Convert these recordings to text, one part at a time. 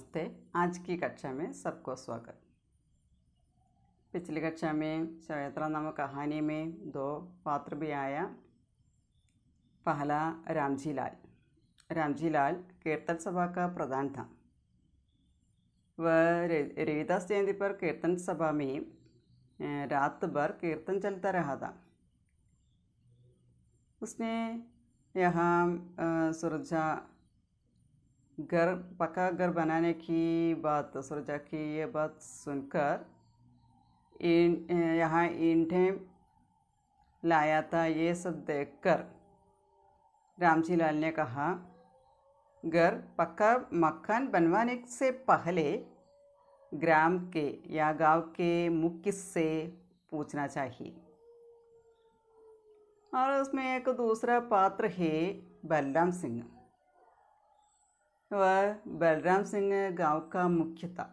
नमस्ते। आज की कक्षा में सबको स्वागत। पिछली कक्षा में चैत्रा नामक कहानी में दो पात्र भी आया। पहला रामजी लाल। रामजी लाल कीर्तन सभा का प्रधान था। वह रविदास जयंती पर कीर्तन सभा में रात भर कीर्तन चलता रहा था। उसने यहाँ सुरजा पक्का घर बनाने की बात, सुरजा की ये बात सुनकर यहाँ ईंटें लाया था। ये सब देखकर रामजी लाल ने कहा, घर पक्का मकान बनवाने से पहले ग्राम के या गांव के मुखिया से पूछना चाहिए। और उसमें एक दूसरा पात्र है बलराम सिंह। वह बलराम सिंह गांव का मुख्य था।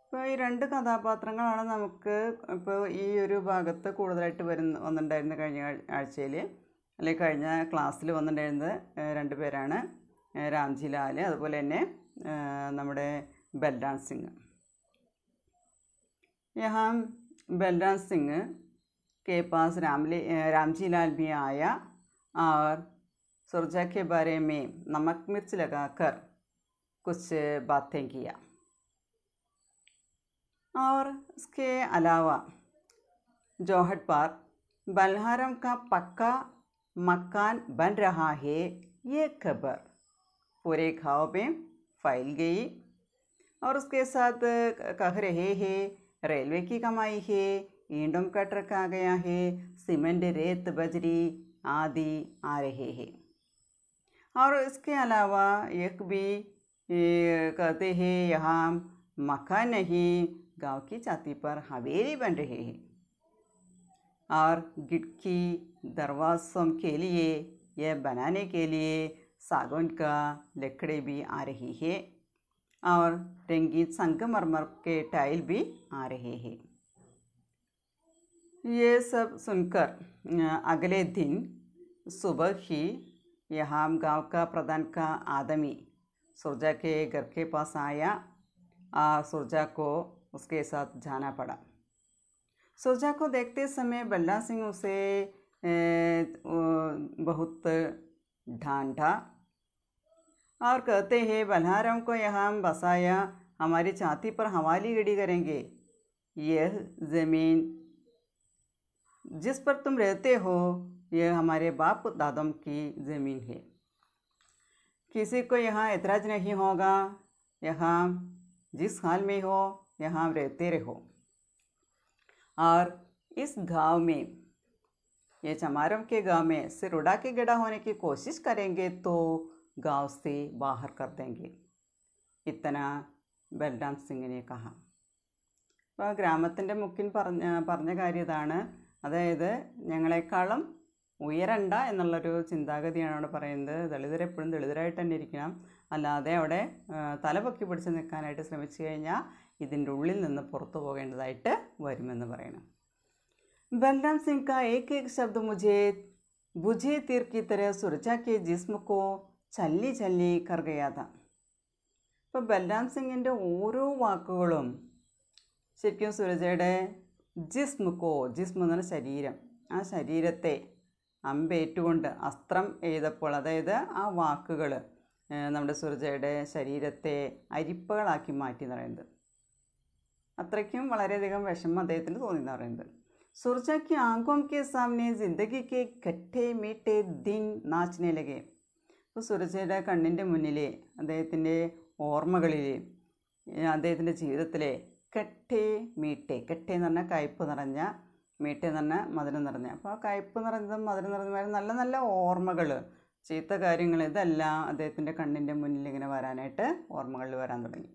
അപ്പോൾ ഈ രണ്ട് കഥാപാത്രങ്ങളാണ് നമുക്ക് ഇപ്പോൾ ഈ ഒരു ഭാഗത്ത് കൂടുതലായിട്ട് വന്നിട്ടുണ്ടായിരുന്ന കഴിഞ്ഞ ആഴ്ചയിൽ അല്ലെങ്കിൽ കഴിഞ്ഞ ക്ലാസ്സിൽ വന്നിട്ടുണ്ടായിരുന്നത് രണ്ട് പേരാണ്, രാംജി ലാൽ അതുപോലെ തന്നെ നമ്മുടെ ബൽറാം സിംഗ്। यहाँ बलराम सिंह के पास रामजी लाल भी आया और सुरजा के बारे में नमक मिर्च लगाकर कुछ बातें किया। और इसके अलावा जोहट पर बलहारम का पक्का मकान बन रहा है, ये खबर पूरे गाँव में फैल गई। और उसके साथ कह रहे हैं रेलवे की कमाई है, ईंटों का ट्रक आ गया है, सीमेंट रेत बजरी आदि आ रहे हैं। और इसके अलावा एक भी कहते हैं यहाँ मकान नहीं, गांव की छाती पर हवेली बन रही है। और खिड़की दरवाज़ों के लिए यह बनाने के लिए सागौन का लकड़ी भी आ रही है और रंगीन संगमरमर के टाइल भी आ रहे हैं। ये सब सुनकर अगले दिन सुबह ही यहाँ गांव का प्रधान का आदमी सुरजा के घर के पास आया और सुरजा को उसके साथ जाना पड़ा। सुरजा को देखते समय बलराम सिंह उसे बहुत डांटा और कहते हैं, बलहारम को यहाँ बसाया, हमारी छाती पर हवाली गड़ी करेंगे। यह ज़मीन जिस पर तुम रहते हो यह हमारे बाप दादों की ज़मीन है, किसी को यहाँ एतराज़ नहीं होगा। यहाँ जिस हाल में हो यहाँ रहते रहो। और इस गांव में, ये चमारम के गांव में सिर उड़ा के गड़ा होने की कोशिश करेंगे तो गांव से बाहर कर देंगे। इतना बलराम सिंह ने कहा। അപ്പോൾ ഗ്രാമത്തിൻ്റെ മുഖ്യൻ പറഞ്ഞ കാര്യം ഇതാണ്, അതായത് ഞങ്ങളെക്കാളും ഉയരണ്ട എന്നുള്ളൊരു ചിന്താഗതിയാണ് അവിടെ പറയുന്നത്. ദളിതരെപ്പോഴും ദളിതരായിട്ട് തന്നെ ഇരിക്കണം, അല്ലാതെ അവിടെ തലപൊക്കി പിടിച്ച് നിൽക്കാനായിട്ട് ശ്രമിച്ചു കഴിഞ്ഞാൽ ഇതിൻ്റെ ഉള്ളിൽ നിന്ന് പുറത്തു പോകേണ്ടതായിട്ട് വരുമെന്ന് പറയണം। बलराम सिंह का एक एक शब्द मुझे बुझे तीर की तरह सुरजा के जिस्म को ചല്ലി ചല്ലി कर गया था। അപ്പോൾ ബലരാം സിംഗിൻ്റെ ഓരോ വാക്കുകളും ശരിക്കും സുരജയുടെ ജിസ്മക്കോ, ജിസ്മ എന്ന് പറഞ്ഞ ശരീരം, ആ ശരീരത്തെ അമ്പേറ്റുകൊണ്ട് അസ്ത്രം എഴുതപ്പോൾ, അതായത് ആ വാക്കുകൾ നമ്മുടെ സുരജയുടെ ശരീരത്തെ അരിപ്പകളാക്കി മാറ്റി എന്ന് പറയുന്നത്, അത്രയ്ക്കും വളരെയധികം വിഷമം അദ്ദേഹത്തിന് തോന്നി എന്ന് പറയുന്നത്। സുർജ की आंखों के सामने जिंदगी के खट्टे मीठे दिन नाचने लगे। അപ്പോൾ സുരജയുടെ കണ്ണിൻ്റെ മുന്നിൽ അദ്ദേഹത്തിൻ്റെ ഓർമ്മകളിൽ, അദ്ദേഹത്തിൻ്റെ ജീവിതത്തിലെ കെട്ടേ മീട്ടെ, കെട്ടേ എന്ന് പറഞ്ഞാൽ കയ്പ് നിറഞ്ഞ, മീട്ടെ എന്ന് പറഞ്ഞാൽ മധുരം നിറഞ്ഞ, അപ്പോൾ ആ കയ്പ് നിറഞ്ഞതും മധുരം നിറഞ്ഞതുമായ നല്ല നല്ല ഓർമ്മകൾ, ചീത്ത കാര്യങ്ങൾ, ഇതെല്ലാം അദ്ദേഹത്തിൻ്റെ കണ്ണിൻ്റെ മുന്നിൽ ഇങ്ങനെ വരാനായിട്ട് ഓർമ്മകളിൽ വരാൻ തുടങ്ങി।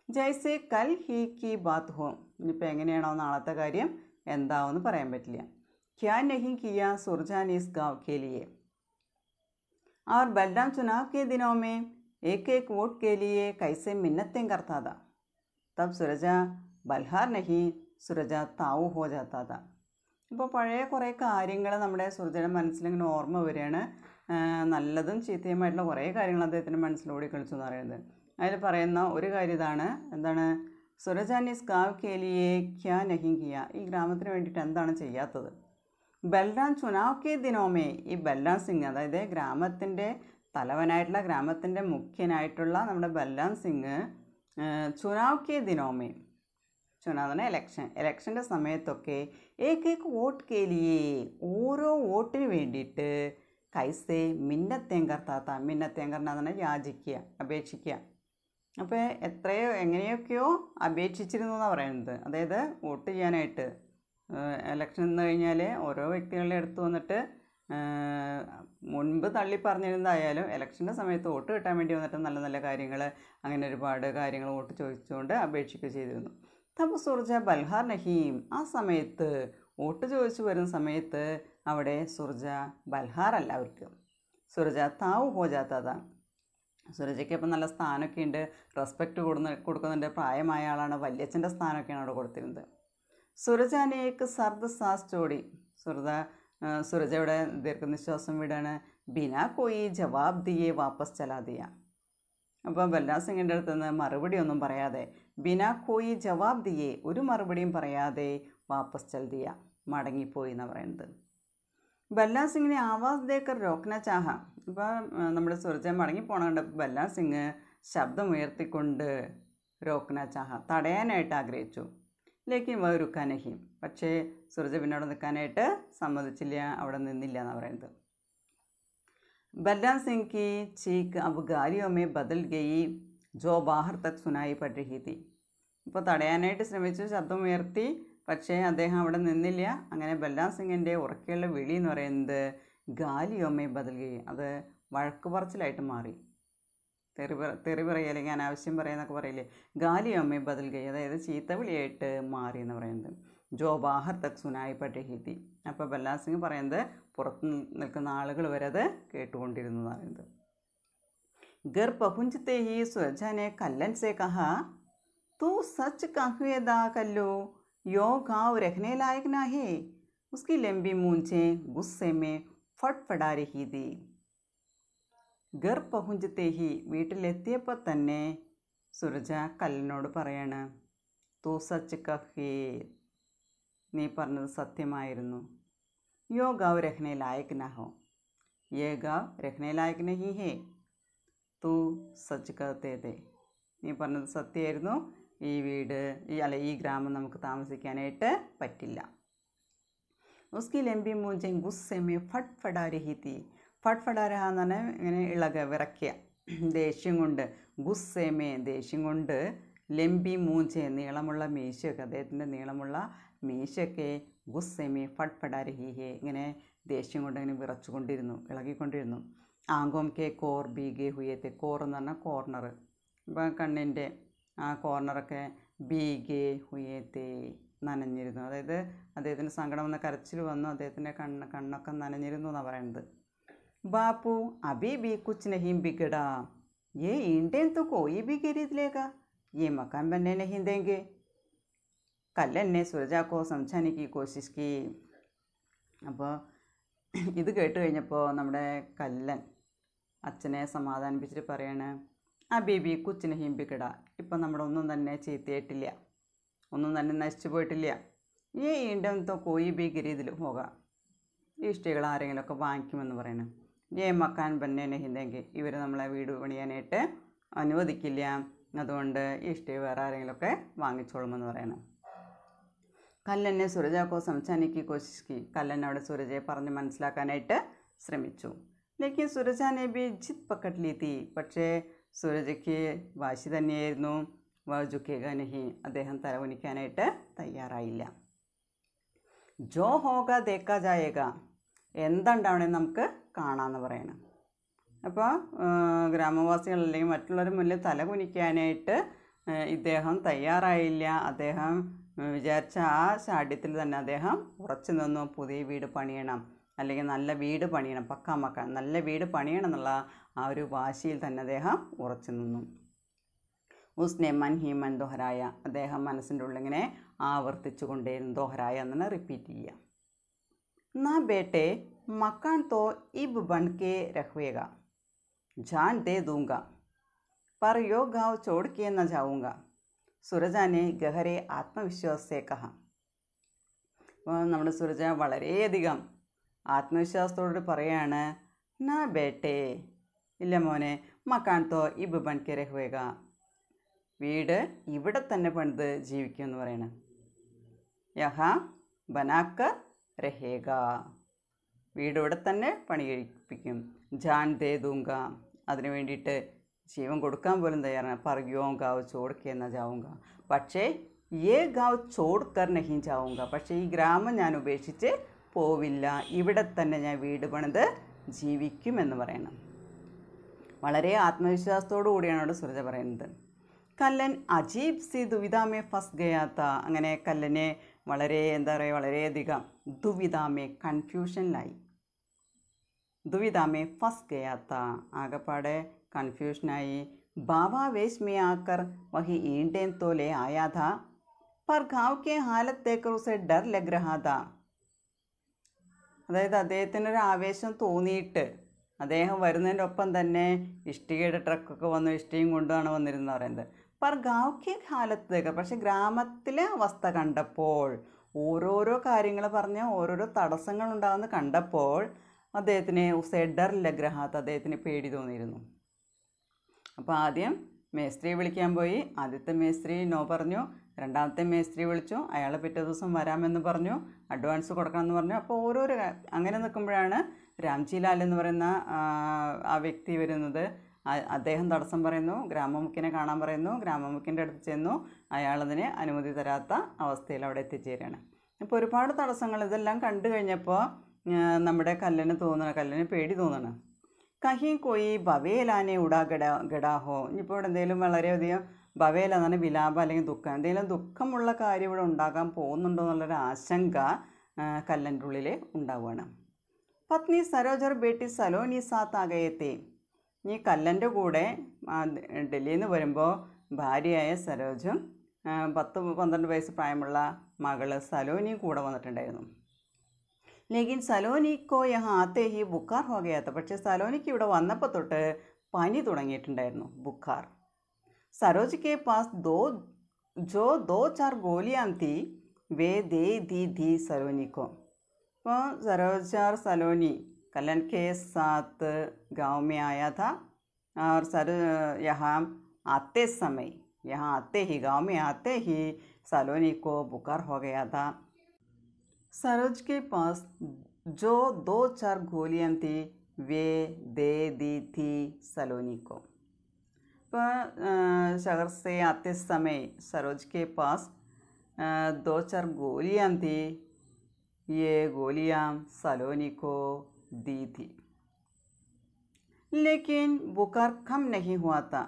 ജൈസെ കൽ ഹി കി ബാത് ഹോ, ഇനിയിപ്പോൾ എങ്ങനെയാണോ നാളത്തെ കാര്യം എന്താവെന്ന് പറയാൻ പറ്റില്ല। ക്യാ നഹി കിയ സുർജാ ने इस गाँव के लिए। और बलराम चुनाव के दिनों में एक एक वोट के लिए कैसे मिन्नतें करता था। तब सुरजा बलहार नहीं, सुरजा ताऊ हो जाता था। ഇപ്പോൾ പഴയ കുറേ കാര്യങ്ങൾ നമ്മുടെ സുരജയുടെ മനസ്സിലിങ്ങനെ ഓർമ്മ വരികയാണ്। നല്ലതും ചീത്തയുമായിട്ടുള്ള കുറേ കാര്യങ്ങൾ അദ്ദേഹത്തിൻ്റെ മനസ്സിലൂടെ കളിച്ചു എന്ന് പറയുന്നത്. അതിൽ പറയുന്ന ഒരു കാര്യം ഇതാണ്, എന്താണ്, സുരജാനിസ് ഗാവ് കേലിയെ ക്യാ നഹി കിയ, ഈ ഗ്രാമത്തിന് വേണ്ടിയിട്ട് എന്താണ് ചെയ്യാത്തത്. ബൽറാം ചുനാവ് കെ ദിനോമേ, ഈ ബൽറാം സിംഗ്, അതായത് ഗ്രാമത്തിൻ്റെ തലവനായിട്ടുള്ള, ഗ്രാമത്തിൻ്റെ മുഖ്യനായിട്ടുള്ള നമ്മുടെ ബൽറാം സിംഗ് ചുനാവ് കെ ദിനോമേ, ചുനാവ് എന്ന് പറഞ്ഞാൽ ഇലക്ഷൻ്റെ സമയത്തൊക്കെ ഏക് വോട്ട് കേലിയെ, ഓരോ വോട്ടിന് വേണ്ടിയിട്ട് കൈസേ മിന്നത്തേങ്കർ താത്ത, മിന്നത്തേങ്കർ എന്ന് പറഞ്ഞാൽ യാചിക്കുക, അപേക്ഷിക്കുക. അപ്പോൾ എങ്ങനെയൊക്കെയോ അപേക്ഷിച്ചിരുന്നു എന്നാണ് പറയുന്നത്. അതായത് വോട്ട് ചെയ്യാനായിട്ട് ഇലക്ഷൻ നിന്ന് കഴിഞ്ഞാൽ ഓരോ വ്യക്തികളുടെ അടുത്ത് വന്നിട്ട് മുൻപ് തള്ളി പറഞ്ഞിരുന്നതായാലും ഇലക്ഷൻ്റെ സമയത്ത് വോട്ട് കിട്ടാൻ വേണ്ടി വന്നിട്ട് നല്ല നല്ല കാര്യങ്ങൾ, അങ്ങനെ ഒരുപാട് കാര്യങ്ങൾ വോട്ട് ചോദിച്ചുകൊണ്ട് അപേക്ഷിക്കുക ചെയ്തിരുന്നു. അപ്പോൾ സുർജ ബൽഹാർ നഹീം, ആ സമയത്ത് വോട്ട് ചോദിച്ചു വരുന്ന സമയത്ത് അവിടെ സുർജ ബൽഹാർ അല്ല, അവർക്ക് സുർജ താവ് ഹോ ജാത്തതാണ്. സുരജയ്ക്ക് ഇപ്പം നല്ല സ്ഥാനമൊക്കെ ഉണ്ട്, റെസ്പെക്റ്റ് കൊടുക്കുന്നുണ്ട്, പ്രായമായ ആളാണ്, വല്യച്ഛൻ്റെ സ്ഥാനമൊക്കെയാണ് അവിടെ കൊടുത്തിരുന്നത്. സുരജാനേക്ക് സർദ് സാസ് ചോടി, സുരജയുടെ ദീർഘനിശ്വാസം വിടാണ്. ബിനാ കോയി ജവാബ് ദിയെ വാപ്പസ് ചലാ ദിയ. അപ്പോൾ ബൽറാം സിംഗിൻ്റെ അടുത്ത് നിന്ന് മറുപടി ഒന്നും പറയാതെ, ബിനാ കോയി ജവാബ് ദിയെ, ഒരു മറുപടിയും പറയാതെ വാപ്പസ് ചൽ ദിയ, മടങ്ങിപ്പോയി എന്നാണ് പറയുന്നത്. ബൽറാം സിംഗിനെ ആവാസ് ദേക്കർ രോക്ന ചാഹ, ഇപ്പോൾ നമ്മുടെ സുരജ മടങ്ങിപ്പോണ ബൽറാം സിംഗ് ശബ്ദമുയർത്തിക്കൊണ്ട് രോക്ന ചാഹ, തടയാനായിട്ട് ആഗ്രഹിച്ചു. ലേക്കിൻ വ രുക്കാനഹി, പക്ഷേ സുരജ പിന്നെ അവിടെ നിൽക്കാനായിട്ട് സമ്മതിച്ചില്ല, അവിടെ നിന്നില്ല എന്നാണ് പറയുന്നത്. ബൽറാം സിംഗ് की चीख अब गालियों में बदल गई जो बाहर तक सुनाई पड़ रही थी. ഇപ്പോൾ തടയാനായിട്ട് ശ്രമിച്ചു, ശബ്ദമുയർത്തി, പക്ഷേ അദ്ദേഹം അവിടെ നിന്നില്ല. അങ്ങനെ ബൽറാം സിംഗിൻ്റെ ഉറക്കെയുള്ള വിളി എന്ന് പറയുന്നത് ഗാലിയോമേ ബദൽ ഗയി, അത് വഴക്ക് പറച്ചിലായിട്ട് മാറി. തെറി പറയുക അല്ലെങ്കിൽ അനാവശ്യം പറയുന്നൊക്കെ പറയില്ലേ, ഗാലിയോമേ ബദൽ ഗയി, അതായത് ചീത്ത വിളിയായിട്ട് മാറി എന്ന് പറയുന്നത്. ജോ ബാഹർ തക് സുനായി പട്ടഹീതി, അപ്പോൾ ബൽറാം സിംഗ് പറയുന്നത് പുറത്ത് നിൽക്കുന്ന ആളുകൾ വരെ അത് കേട്ടുകൊണ്ടിരുന്നു എന്ന് പറയുന്നത്. ഗർ പഹുഞ്ചത്തെ ഹി സുരജാനെ കല്ലൻ സെ കഹാ तू सच कहवेदा कल्लू यो गाँव रखने लायक ना है. उसकी लंबी मूंछें गुस्से में फटफड़ा रही थी. घर पहुँचते ही, വീട്ടിലെത്തിയപ്പോൾ തന്നെ സുരജ കല്ലിനോട് പറയാണ്, തൂ സച്ച് കഹേ, നീ പറഞ്ഞത് സത്യമായിരുന്നു. യോ ഗാവ് രഖ്നെ ലായക് നാ ഹോ, യേ ഗാവ് രഖ്നെ ലായക് നഹീ ഹേ, തൂ സച്ച് കഹത്തെ തെ, നീ പറഞ്ഞത് സത്യമായിരുന്നു, ഈ വീട് ഈ ഗ്രാമം നമുക്ക് താമസിക്കാനായിട്ട് പറ്റില്ല. ഉസ്കി ലംബി മൂഞ്ചെ ഗുസ്സെ മേ ഫട്ഫടാ രഹി തീ, ഫട്ഫടാ രഹ എന്ന് പറഞ്ഞാൽ ഇങ്ങനെ വിറയ്ക്കുക, ദേഷ്യം കൊണ്ട്, ഗുസ്സേമേ ദേഷ്യം കൊണ്ട്, ലംബി മൂഞ്ചെ നീളമുള്ള മീശയൊക്കെ, അദ്ദേഹത്തിൻ്റെ നീളമുള്ള മീശയൊക്കെ, ഗുസ്സേമേ ഫട്ഫടാ രഹി ഹേ, ഇങ്ങനെ ദേഷ്യം കൊണ്ട് ഇങ്ങനെ വിറച്ചുകൊണ്ടിരുന്നു, ഇളകിക്കൊണ്ടിരുന്നു. ആങ്കോം കെ കോർ ബീഗെ ഹുയേത്തെ, കോർ എന്ന് പറഞ്ഞാൽ കോർണർ, ഇപ്പം കണ്ണിൻ്റെ ആ കോർണറൊക്കെ ബീഗെ ഹുയേത്തെ, നനഞ്ഞിരുന്നു. അതായത് അദ്ദേഹത്തിന് സങ്കടം വന്ന കരച്ചിൽ വന്നു, അദ്ദേഹത്തിൻ്റെ കണ്ണൊക്കെ നനഞ്ഞിരുന്നു എന്നാണ് പറയുന്നത്. ബാപ്പു അബി ബി കുച്ച് നഹീം ബിഗടാ, യേ ഈണ്ടേൻ തോ കോയി ബി ഖരീദിലേക, യേ മക്കാൻ ബന്നെ നഹീം ദേംഗെ. കല്ലൻ ने സുരജ को समझाने की कोशिश की. അപ്പോൾ ഇത് കേട്ട് കഴിഞ്ഞപ്പോൾ നമ്മുടെ കല്ലൻ അച്ഛനെ സമാധാനിപ്പിച്ചിട്ട് പറയാണ്, ആ ബേബി കുച്ചിന് ഹിംബിക്കിട, ഇപ്പം നമ്മുടെ ഒന്നും തന്നെ ചീത്തയായിട്ടില്ല, ഒന്നും തന്നെ നശിച്ചു പോയിട്ടില്ല. ഈ ഈണ്ടെന്തോ കോയി ബി ഗരീതിൽ പോകാം, ഈ ഇഷ്ടികൾ ആരെങ്കിലുമൊക്കെ വാങ്ങിക്കുമെന്ന് പറയണം. ഏ മക്കാൻ ബന്നേനെ ഹിന്ദെങ്കിൽ ഇവർ നമ്മളെ വീട് പണിയാനായിട്ട് അനുവദിക്കില്ല, അതുകൊണ്ട് ഈ ഇഷ്ടിക വേറെ ആരെങ്കിലുമൊക്കെ വാങ്ങിച്ചോളുമെന്ന് പറയണം. കല്ലനെ സുരജാക്കോ സംസാനിക്ക് കോശിഷ്കി, കല്ലൻ അവിടെ സുരജയെ പറഞ്ഞ് മനസ്സിലാക്കാനായിട്ട് ശ്രമിച്ചു. ലേക്കിൻ സുരജാനെ ബി ജിത് പക്കട്ലീത്തി, പക്ഷേ സുരജയ്ക്ക് വാശി തന്നെയായിരുന്നു. വജുക്കേഗ നഹി, അദ്ദേഹം തലകുനിക്കാനായിട്ട് തയ്യാറായില്ല. ജോ ഹോഗ ദേക്കാ ജായേഗ, എന്തുണ്ടാവണമെന്ന് നമുക്ക് കാണാമെന്ന് പറയണം. അപ്പോൾ ഗ്രാമവാസികൾ അല്ലെങ്കിൽ മറ്റുള്ളവർ മുന്നിൽ തലകുനിക്കാനായിട്ട് ഇദ്ദേഹം തയ്യാറായില്ല. അദ്ദേഹം വിചാരിച്ച ആ ശാഠ്യത്തിൽ തന്നെ അദ്ദേഹം ഉറച്ചു നിന്നു. പുതിയ വീട് പണിയണം, അല്ലെങ്കിൽ നല്ല വീട് പണിയണം, പക്കാമക്കാൻ നല്ല വീട് പണിയണം എന്നുള്ള ആ ഒരു വാശിയിൽ തന്നെ അദ്ദേഹം ഉറച്ചു നിന്നു. ഉസ്നെ മൻ ഹി മൻ ദോഹരായ, അദ്ദേഹം മനസ്സിൻ്റെ ഉള്ളിങ്ങനെ ആവർത്തിച്ചു കൊണ്ടേയിരുന്നു. ദോഹരായ എന്നാണ് റിപ്പീറ്റ് ചെയ്യുക. നാ ബേട്ടെ मकान तो इब बन के रखवेगा, जान दे दूंगा, पर यो गांव छोड़ के न जाऊंगा, സുരജ ने ഗഹരെ ആത്മവിശ്വാസത്തെ കഹ. അപ്പോൾ നമ്മുടെ സുരജ വളരെയധികം ആത്മവിശ്വാസത്തോട് പറയാണ്, നാ ബേട്ടേ, ഇല്ല മോനെ, മക്കാൻ തോ ഇബ് ബൻ കെ രഹുവേഗ, വീട് ഇവിടെ തന്നെ പണിത് ജീവിക്കുമെന്ന് പറയണം. യഹാ ബനാക്കർ രഹേഗ, വീട് ഇവിടെ തന്നെ പണി കഴിപ്പിക്കും. ജാൻ ദേ ദൂങ്ക, അതിനു വേണ്ടിയിട്ട് ജീവൻ കൊടുക്കാൻ പോലും തയ്യാറാണ്. പറയോ ഗാവ് ചോടുക്കെ എന്നാ ജാവുങ്ക, പക്ഷേ ഏ ഗാവ് ചോടുക്കർ നഹീം ജാവുങ്ക, പക്ഷേ ഈ ഗ്രാമം ഞാൻ ഉപേക്ഷിച്ച് പോവില്ല, ഇവിടെ തന്നെ ഞാൻ വീട് പണിത് ജീവിക്കുമെന്ന് പറയണം. വളരെ ആത്മവിശ്വാസത്തോടു കൂടിയാണ് അവിടെ സുരജ പറയുന്നത്. കല്ലൻ അജീബ് സി ദുവിധാമേ ഫസ് ഗയാത്ത, അങ്ങനെ കല്ലനെ വളരെ വളരെയധികം ദുവിധാമേ കൺഫ്യൂഷനിലായി. ദുവിധാമേ ഫസ് ഗയാത്ത, ആകെപ്പാടെ कन्फ्यूजनाई. भावावेश में आकर वही ईंटें तो ले आया था, पर गांव के हालत देखकर उसे डर लग रहा था. അതായത് അദ്ദേഹത്തിനൊരു ആവേശം തോന്നിയിട്ട് അദ്ദേഹം വരുന്നതിൻ്റെ ഒപ്പം തന്നെ ഇഷ്ടികയുടെ ട്രക്കൊക്കെ വന്നു, ഇഷ്ടികയും കൊണ്ടാണ് വന്നിരുന്നത് പറയുന്നത്. പർ ഗാവ്ക്ക് ഹാലത്തേക്ക്, പക്ഷേ ഗ്രാമത്തിലെ അവസ്ഥ കണ്ടപ്പോൾ, ഓരോരോ കാര്യങ്ങൾ പറഞ്ഞ് ഓരോരോ തടസ്സങ്ങൾ ഉണ്ടാകുന്ന കണ്ടപ്പോൾ അദ്ദേഹത്തിന് ഉസേ ഡർ ലഗ് രഹാ താ, അദ്ദേഹത്തിന് പേടി തോന്നിയിരുന്നു. അപ്പോൾ ആദ്യം മേസ്ത്രിയെ വിളിക്കാൻ പോയി. ആദ്യത്തെ മേസ്ത്രി നോ പറഞ്ഞു, രണ്ടാമത്തെ മേസ്ത്രി വിളിച്ചു, അയാൾ പിറ്റേ ദിവസം വരാമെന്ന് പറഞ്ഞു, അഡ്വാൻസ് കൊടുക്കണമെന്ന് പറഞ്ഞു. അപ്പോൾ ഓരോരോ അങ്ങനെ നിൽക്കുമ്പോഴാണ് രാംജിലാൽ എന്ന് പറയുന്ന ആ വ്യക്തി വരുന്നത്. അദ്ദേഹം തടസ്സം പറയുന്നു, ഗ്രാമമുഖ്യനെ കാണാൻ പറയുന്നു. ഗ്രാമമുഖ്യൻ്റെ അടുത്ത് ചെന്നു, അയാളതിന് അനുമതി തരാത്ത അവസ്ഥയിൽ അവിടെ എത്തിച്ചേരുകയാണ്. അപ്പോൾ ഒരുപാട് തടസ്സങ്ങൾ ഇതെല്ലാം കണ്ടു കഴിഞ്ഞപ്പോൾ നമ്മുടെ കല്ലിന് പേടി തോന്നണം. കഹീ കോയി ബവേലാനെ ഉടാ ഗഡാഹോ, ഇനിയിപ്പോൾ ഇവിടെ എന്തെങ്കിലും വളരെയധികം ബവേല എന്നാണ് വിലാപം അല്ലെങ്കിൽ ദുഃഖം, എന്തെങ്കിലും ദുഃഖമുള്ള കാര്യം ഇവിടെ ഉണ്ടാകാൻ പോകുന്നുണ്ടോ എന്നുള്ളൊരു ആശങ്ക കല്ലൻ്റെ ഉള്ളിൽ ഉണ്ടാവുകയാണ്. പത്നി സരോജർ ബേട്ടി സലോനി സാത്ത് ആകയത്തെ, ഈ കല്ലൻ്റെ കൂടെ ഡൽഹിയിൽ നിന്ന് വരുമ്പോൾ ഭാര്യയായ സരോജും 10-12 വയസ്സ് പ്രായമുള്ള മകള് സലോനിയും കൂടെ വന്നിട്ടുണ്ടായിരുന്നു. ലേക്കിൻ സലോനിക്കോ യഹാ ആത്തേ ഹി ബുക്കാർ ഹോ ഗയാ താ, പക്ഷേ സലോനിക്ക് ഇവിടെ വന്നപ്പോൾ തൊട്ട് പനി തുടങ്ങിയിട്ടുണ്ടായിരുന്നു, ബുക്കാർ. സരോജ് കെ പാസ് ദോ ചാർ ഗോലിയാം തീ വേ ദേ ദി ധി സലോനിക്കോ. അപ്പോൾ സലോനി കല്ലൻ കെ സാത്ത് गाँव में आया था और यहाँ आते ही गाँव में आते ही सलोनी को बुखार हो गया था. सरोज के पास जो 2-4 गोलियाँ थी वे दे दी थी सलोनी को. पर शहर से आते समय सरोज के पास 2-4 गोलियाँ थी, ये गोलियाँ सलोनी को दी थी, लेकिन बुखार कम नहीं हुआ था.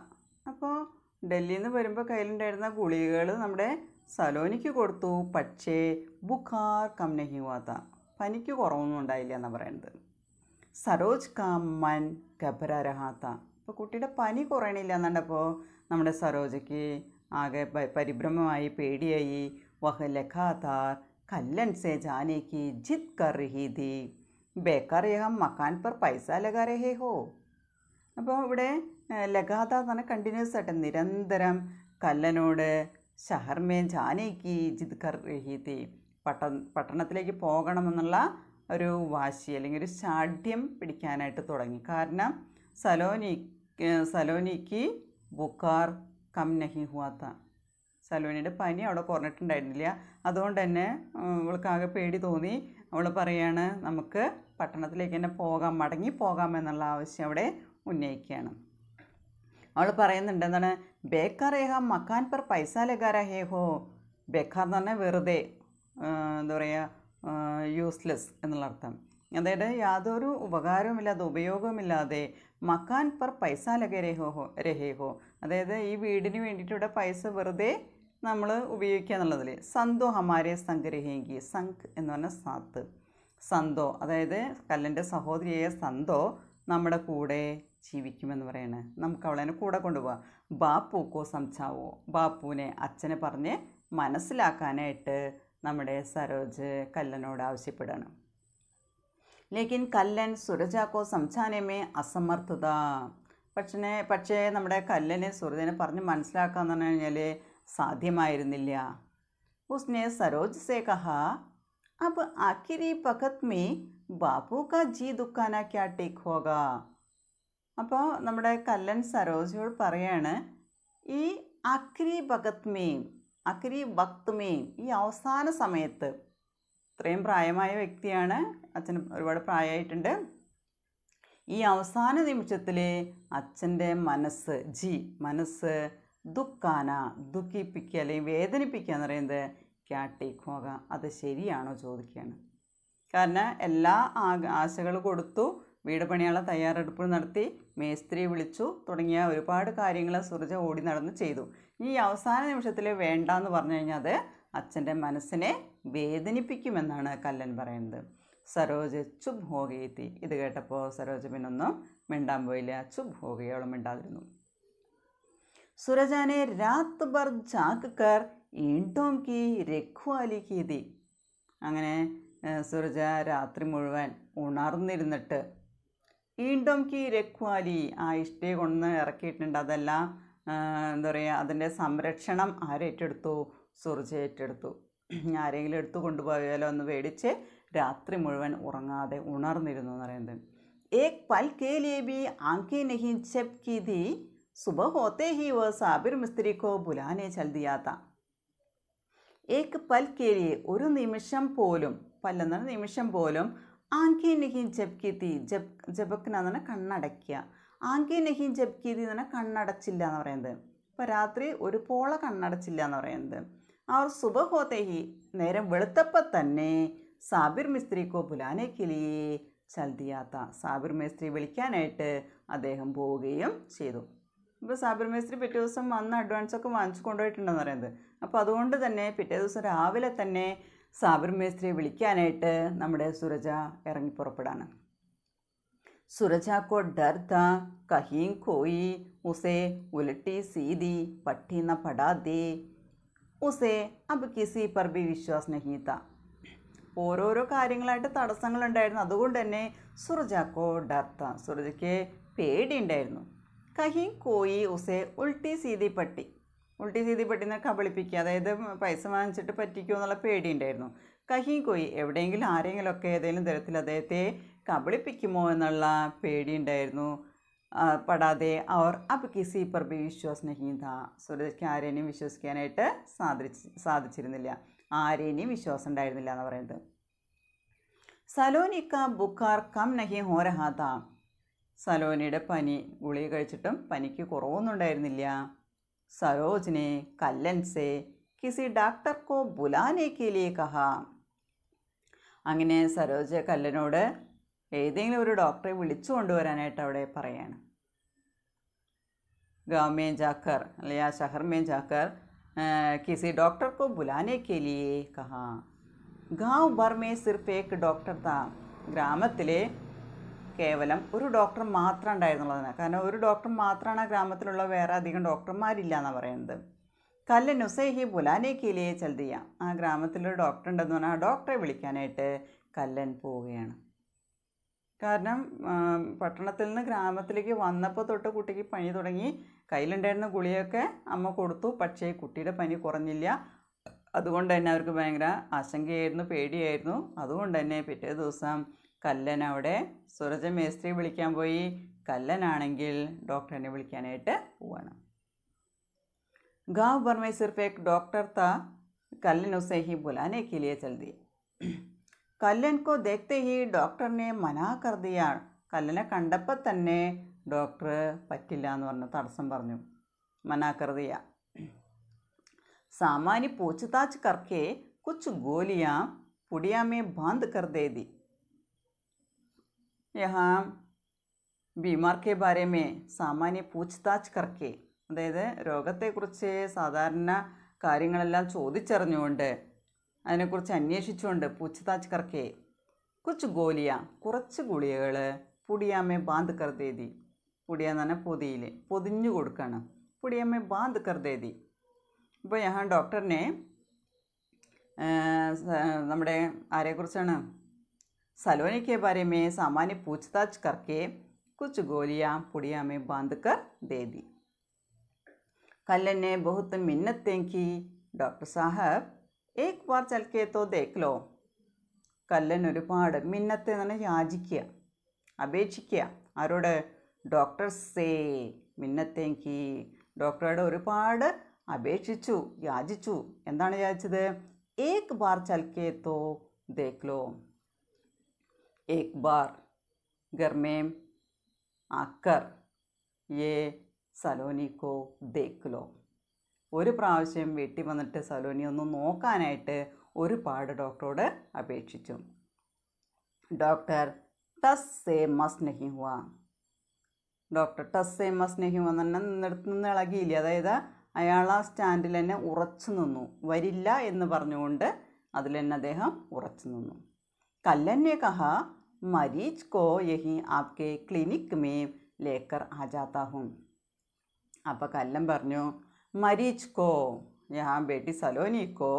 അപ്പോൾ ഡൽഹിയിൽ നിന്ന് വരുമ്പോൾ കയ്യിലുണ്ടായിരുന്ന ഗുളികകൾ നമ്മുടെ സലോനിക്ക് കൊടുത്തു, പക്ഷേ ബുഖാർ കം നഹി ഹുവാ താ, പനിക്ക് കുറവൊന്നും ഉണ്ടായില്ല എന്നാണ് പറയുന്നത്. സരോജ് കാ മൻ ഘബരാ രഹാ താ, അപ്പോൾ കുട്ടിയുടെ പനി കുറയണില്ല എന്നുണ്ടപ്പോൾ നമ്മുടെ സരോജയ്ക്ക് ആകെ പരിഭ്രമമായി, പേടിയായി. വഹ് ലഖാതാർ കല്ലൻ സെ ജാനെ കി ജിദ് കർ രഹി ഥി, ബേക്കാർ യഹം മക്കാൻ പർ പൈസ ലഗാ രഹേ ഹോ. അപ്പോൾ ഇവിടെ ലഗാതാർ എന്ന് പറഞ്ഞാൽ കണ്ടിന്യൂസ് ആയിട്ട് നിരന്തരം കല്ലനോട് ഷഹർമേ ജാനേക്ക് ജിദ് കർ രഹി ഥി, പട്ടണത്തിലേക്ക് പോകണമെന്നുള്ള ഒരു വാശി അല്ലെങ്കിൽ ഒരു ശാഠ്യം പിടിക്കാനായിട്ട് തുടങ്ങി. കാരണം സലോനിക്ക് ബുക്കാർ കം നഹി ഹുവാ താ, സലോനിയുടെ പനി അവിടെ കുറഞ്ഞിട്ടുണ്ടായിരുന്നില്ല. അതുകൊണ്ട് തന്നെ അവൾക്കാകെ പേടി തോന്നി. അവൾ പറയാണ്, നമുക്ക് പട്ടണത്തിലേക്ക് തന്നെ പോകാം, മടങ്ങിപ്പോകാം എന്നുള്ള ആവശ്യം അവിടെ ഉന്നയിക്കുകയാണ്. അവൾ പറയുന്നുണ്ട്, എന്താണ്, ബേക്കാർ ഏഹാ മക്കാൻ പർ പൈസ ലഗാ ഹേ ഹോ. ബേക്കാർ എന്ന് പറഞ്ഞാൽ വെറുതെ, എന്താ പറയുക, യൂസ്ലെസ് എന്നുള്ള അർത്ഥം. അതായത് യാതൊരു ഉപകാരവുമില്ലാതെ, ഉപയോഗവുമില്ലാതെ, മക്കാൻ പർ പൈസ ലഗാ രഹേ ഹോ, അതായത് ഈ വീടിന് വേണ്ടിയിട്ട് ഇവിടെ പൈസ വെറുതെ നമ്മൾ ഉപയോഗിക്കുക എന്നുള്ളതിൽ. സന്തോ ഹമാരെ സംഘ് രഹേങ്കി, സംഘ് എന്ന് പറഞ്ഞാൽ സാത്ത്, സന്തോ അതായത് കല്ലൻ്റെ സഹോദരിയായ സന്തോ നമ്മുടെ കൂടെ ജീവിക്കുമെന്ന് പറയണേ. നമുക്ക് അവളെ കൂടെ കൊണ്ടുപോകാം. ബാപ്പുക്കോ സംസാവോ, ബാപ്പുവിനെ, അച്ഛനെ പറഞ്ഞ് മനസ്സിലാക്കാനായിട്ട് നമ്മുടെ സരോജ് കല്ലനോട് ആവശ്യപ്പെടുകയാണ്. लेकिन കല്ലൻ സുരജ को समझाने में असमर्थ था. പക്ഷേ നമ്മുടെ കല്ലന് സുരജനെ പറഞ്ഞ് മനസ്സിലാക്കാന്ന് പറഞ്ഞു കഴിഞ്ഞാൽ സാധ്യമായിരുന്നില്ല. उसने सरोज से कहा, अब आखिरी वक्त में बापू का जी दुखाना क्या ठीक होगा. അപ്പോൾ നമ്മുടെ കല്ലൻ സരോജയോട് പറയാണ്, ഈ ആഖിരി വക്ത് മേം ഈ അവസാന സമയത്ത്, ഇത്രയും പ്രായമായ വ്യക്തിയാണ്, അച്ഛന് ഒരുപാട് പ്രായമായിട്ടുണ്ട്, ഈ അവസാന നിമിഷത്തിൽ അച്ഛൻ്റെ മനസ്സ് ദുഃഖിപ്പിക്കുക അല്ലെങ്കിൽ വേദനിപ്പിക്കുക എന്ന് പറയുന്നത് ക്യാട്ടേക്ക് അത് ശരിയാണോ ചോദിക്കുകയാണ്. കാരണം എല്ലാ ആശകൾ കൊടുത്തു, വീട് പണിയാനുള്ള തയ്യാറെടുപ്പ് നടത്തി, മേസ്ത്രി വിളിച്ചു തുടങ്ങിയ ഒരുപാട് കാര്യങ്ങൾ സുരജ ഓടി നടന്ന് ചെയ്തു. ഈ അവസാന നിമിഷത്തിൽ വേണ്ടാന്ന് പറഞ്ഞു കഴിഞ്ഞാൽ അത് അച്ഛൻ്റെ മനസ്സിനെ വേദനിപ്പിക്കുമെന്നാണ് കല്ലൻ പറയുന്നത്. സരോജ് ചുപ് ഹോ ഗയി തി. ഇത് കേട്ടപ്പോൾ സരോജ് പിന്നൊന്നും മിണ്ടാൻ പോയില്ല, ചുപ് ഹോ ഗയി, അവൾ മിണ്ടാതിരുന്നു. സുരജാനെ രാത് ഭർ ജാഗ് കർ ഈണ്ടോം കി രഖ്വാലി കി തി. അങ്ങനെ സുരജ രാത്രി മുഴുവൻ ഉണർന്നിരുന്നിട്ട് ഈണ്ടോം കി രഖ്വാലി, ആ ഇഷ്ടിക കൊണ്ടുവന്ന് ഇറക്കിയിട്ടുണ്ട്, അതെല്ലാം എന്താ പറയുക, അതിൻ്റെ സംരക്ഷണം ആരേറ്റെടുത്തു? സുരജ ഏറ്റെടുത്തു. ആരെങ്കിലും എടുത്തു കൊണ്ടുപോയാലോ എന്ന് പേടിച്ച് രാത്രി മുഴുവൻ ഉറങ്ങാതെ ഉണർന്നിരുന്നു എന്ന് പറയുന്നത്. ഏക് പൽ കെ ലിയേ ഭി ആങ്കേ നഹീ ജബ്കി ഥി, സുബഹ് ഹോത്തേ ഹി വോ സാബിർ മിസ്ത്രി കോ ബുലാനെ ചൽ ദിയാ താ. ഏക് പൽ കെ ലിയേ, ഒരു നിമിഷം പോലും, പല്ലെന്ന നിമിഷം പോലും, ആങ്കേ നഹീ ജബ്കി ഥി, ജബക്ന എന്ന് പറഞ്ഞാൽ കണ്ണടയ്ക്കുക, ആങ്കേ നഹീ ജബ്കി ഥി എന്ന് പറഞ്ഞാൽ കണ്ണടച്ചില്ല എന്ന് പറയുന്നത്. ഇപ്പോൾ രാത്രി ഒരു പോള കണ്ണടച്ചില്ല എന്ന് പറയുന്നത്. അവർ സുബഹ് ഹോത്തേ ഹി, നേരം വെളുത്തപ്പോൾ തന്നെ, സാബിർ മിസ്ത്രി കോ ബുലാനെ കെ ലിയേ ചൽ ദിയാ താ, സാബിർ മേസ്ത്രി വിളിക്കാനായിട്ട് അദ്ദേഹം പോവുകയും ചെയ്തു. ഇപ്പോൾ സാബിർ മേസ്ത്രി പിറ്റേ ദിവസം വന്ന് അഡ്വാൻസൊക്കെ വാങ്ങിച്ചു കൊണ്ടുപോയിട്ടുണ്ടെന്ന് പറയുന്നത്. അപ്പോൾ അതുകൊണ്ട് തന്നെ പിറ്റേ ദിവസം രാവിലെ തന്നെ സാബിർ മേസ്ത്രിയെ വിളിക്കാനായിട്ട് നമ്മുടെ സുരജ ഇറങ്ങി പുറപ്പെടാണ്. സുരജ കോ ഡർ താ കഹീം കോയി ഉസേ ഉലട്ടി സീതി പട്ടി ന പടാ ദേ, ഉസേ അബ് കിസി പർ ഭി വിശ്വാസ് നഹീ താ. ഓരോരോ കാര്യങ്ങളായിട്ട് തടസ്സങ്ങളുണ്ടായിരുന്നു. അതുകൊണ്ട് തന്നെ സുരജക്കോ ഡർ താ, സുരജയ്ക്ക് പേടിയുണ്ടായിരുന്നു. കഹീം കോയി ഉസേ ഉൾട്ടി സീതി പട്ടി എന്ന് കബളിപ്പിക്കുക, അതായത് പൈസ വാങ്ങിച്ചിട്ട് പറ്റിക്കുമോ എന്നുള്ള പേടിയുണ്ടായിരുന്നു. കഹീം കോയി, എവിടെയെങ്കിലും ആരെങ്കിലുമൊക്കെ ഏതെങ്കിലും തരത്തിൽ അദ്ദേഹത്തെ കബളിപ്പിക്കുമോ എന്നുള്ള പേടിയുണ്ടായിരുന്നു. പടാതെ അവർ അബ് കിസി പർ ഭി വിശ്വാസ് നഹീ താ, സുരജയ്ക്ക് ആരെയും വിശ്വസിക്കാനായിട്ട് സാധിച്ചിരുന്നില്ല, ആരെയും വിശ്വാസം ഉണ്ടായിരുന്നില്ല എന്ന് പറയുന്നത്. സലോനിക്ക ബുഖാർ കം നഹീ ഹോ രഹാ താ. സലോനിയുടെ പനി, ഗുളിക കഴിച്ചിട്ടും പനിക്ക് കുറവൊന്നും ഉണ്ടായിരുന്നില്ല. സരോജിനെ കല്ലൻ സെ കിസി ഡോക്ടർ കോ ബുലാനെ കെ ലിയേ കഹാ. അങ്ങനെ സരോജ കല്ലനോട് ഏതെങ്കിലും ഒരു ഡോക്ടറെ വിളിച്ചു കൊണ്ടുവരാനായിട്ട് അവിടെ പറയാണ്. गाँव में जाकर या शहर में जाकर किसी डॉक्टर को बुलाने के लिए कहा. गाँव भर में सिर्फ एक डॉक्टर था. ഗ്രാമത്തിൽ കേവലം ഒരു ഡോക്ടർ മാത്രം ഉണ്ടായിരുന്നുള്ളതാണ്. കാരണം ഒരു ഡോക്ടർ മാത്രമാണ് ആ ഗ്രാമത്തിലുള്ള, വേറെ അധികം ഡോക്ടർമാരില്ല എന്നാണ് പറയുന്നത്. കല്ലൻ ഉസേ ഹി ബുലാനെ കെ ലിയേ ചൽ ദിയാ. ആ ഗ്രാമത്തിലൊരു ഡോക്ടർ ഉണ്ടെന്ന് പറഞ്ഞാൽ ആ ഡോക്ടറെ വിളിക്കാനായിട്ട് കല്ലൻ പോവുകയാണ്. കാരണം പട്ടണത്തിൽ നിന്ന് ഗ്രാമത്തിലേക്ക് വന്നപ്പോൾ തൊട്ട് കുട്ടിക്ക് പനി തുടങ്ങി. കയ്യിലുണ്ടായിരുന്ന ഗുളിയൊക്കെ അമ്മ കൊടുത്തു, പക്ഷേ കുട്ടിയുടെ പനി കുറഞ്ഞില്ല. അതുകൊണ്ട് തന്നെ അവർക്ക് ഭയങ്കര ആശങ്കയായിരുന്നു, പേടിയായിരുന്നു. അതുകൊണ്ട് തന്നെ പിറ്റേ ദിവസം കല്ലൻ അവിടെ സുരജ മേസ്ത്രി വിളിക്കാൻ പോയി. കല്ലനാണെങ്കിൽ ഡോക്ടറിനെ വിളിക്കാനായിട്ട് പോവാണ്. गाँव भर में सिर्फ एक डॉक्टर था. कल्लन उसे ही बुलाने के लिए चल दी. കല്ലൻ को देखते ही डॉक्टर ने मना कर दिया. കല്ലനെ കണ്ടപ്പോൾ തന്നെ ഡോക്ടർ പറ്റില്ല എന്ന് പറഞ്ഞു, തടസ്സം പറഞ്ഞു. मना कर दिया. सामान्य पूछताछ करके कुछ गोलियां पुड़िया में बांध कर दे दी. यहाँ बीमार के बारे में सामान्य पूछताछ करके, അതായത് രോഗത്തെക്കുറിച്ച് സാധാരണ കാര്യങ്ങളെല്ലാം ചോദിച്ചറിഞ്ഞുകൊണ്ട്, അതിനെക്കുറിച്ച് അന്വേഷിച്ചുകൊണ്ട്, പൂച്ച്താച്ച് കർക്കെ കുച്ച് ഗോലിയ, കുറച്ച് ഗുളികകൾ പുടിയാമേ ബാന്ത് കർദേതി. പുടിയ എന്ന് പറഞ്ഞാൽ പൊതിയിൽ പൊതിഞ്ഞു കൊടുക്കുകയാണ്. പുടിയാമേ ബാന്ത് കർദേതി. ഇപ്പോൾ ഞാൻ ഡോക്ടറിനെ നമ്മുടെ ആരെക്കുറിച്ചാണ്, सलोनी के बारे में सामान्य पूछताछ करके कुछ गोलियां पुड़िया में बांध कर दे दी। कल्लन ने बहुत मिन्नतें की, डॉक्टर साहब एक बार चल के तो देख लो. കല്ലൻ ഒരുപാട് മിന്നത്ത് എന്ന് പറഞ്ഞാൽ യാചിക്കുക, അപേക്ഷിക്കുക. ആരോട്? ഡോക്ടർ സേ മിന്നത്തേക്ക്. ഡോക്ടറോട് ഒരുപാട് അപേക്ഷിച്ചു, യാചിച്ചു. എന്താണ് യാചിച്ചത്? ഏക് ബാർ ചൽക്കേ തോ ദേഖ് ലോ. ഏക് ബാർ घर में आकर ये സലോനി കോ ദേഖ് ലോ. ഒരു പ്രാവശ്യം വീട്ടിൽ വന്നിട്ട് സലോനി ഒന്ന് നോക്കാനായിട്ട് ഒരുപാട് ഡോക്ടറോട് അപേക്ഷിച്ചു. ഡോക്ടർ ടസ് സേ മസ് നഹി ഹുവ. ഡോക്ടർ ടസ് സേ മസ് നഹി ഹുവ എന്ന് പറഞ്ഞാൽ നിന്നിടത്ത് നിന്ന് ഇളകിയില്ല. അതായത് അയാൾ ആ സ്റ്റാൻഡിൽ തന്നെ ഉറച്ചു നിന്നു. വരില്ല എന്ന് പറഞ്ഞുകൊണ്ട് അതിൽ തന്നെ അദ്ദേഹം ഉറച്ചു നിന്നു. കല്ലൻ ने कहा मरीज को यही आपके क्लिनिक में लेकर आ जाता हूँ. അപ്പോൾ കല്ലൻ പറഞ്ഞു, മരീജ് കോ यहाँ बेटी सलोनी को